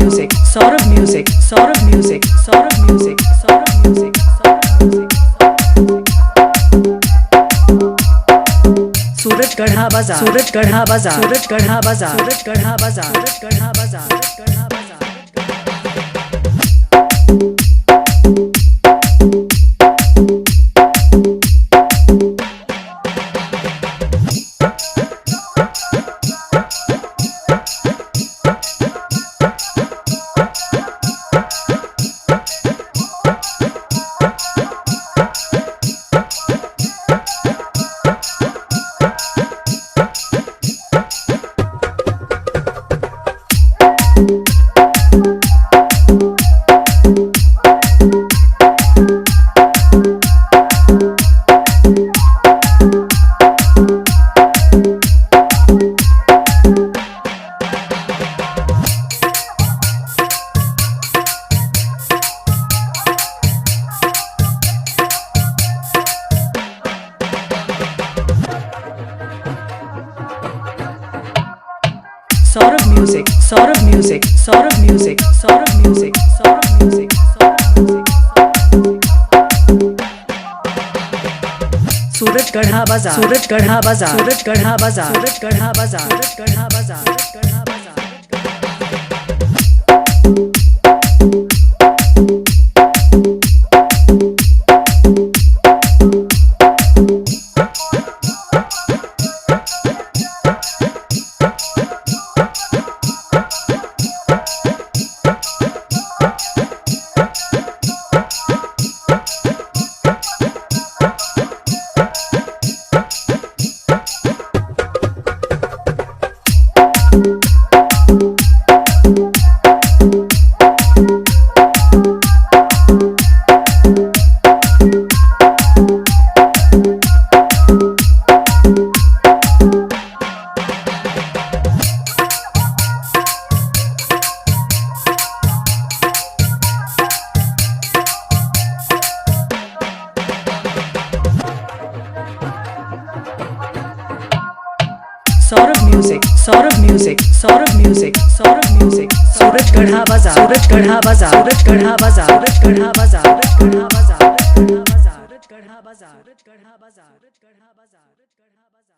Music, Saurabh music, Saurabh music, Saurabh music, Saurabh music, Saurabh music. Suraj Garha बाजार, सूरज गढ़ा बाजार, सूरज गढ़ा बाजार, सूरज गढ़ा बाजार, सूरज गढ़ा बाजार, सूरज गढ़ा बाजार। Saurabh music, Saurabh music, Saurabh music, Saurabh music, Saurabh music, Saurabh music. Suraj Garha बाजार, सूरज गढ़ा बाजार, सूरज गढ़ा बाजार, सूरज गढ़ा बाजार, सूरज गढ़ा बाजार, सूरज गढ़ा बाजार। Saurabh music, Saurabh music, Saurabh music, Saurabh music. Suraj Garha बाजार, सूरज गढ़ा बाजार, सूरज गढ़ा बाजार, सूरज गढ़ा बाजार, सूरज गढ़ा बाजार, सूरज गढ़ा बाजार, सूरज गढ़ा बाजार, सूरज गढ़ा बाजार, सूरज गढ़ा बाजार।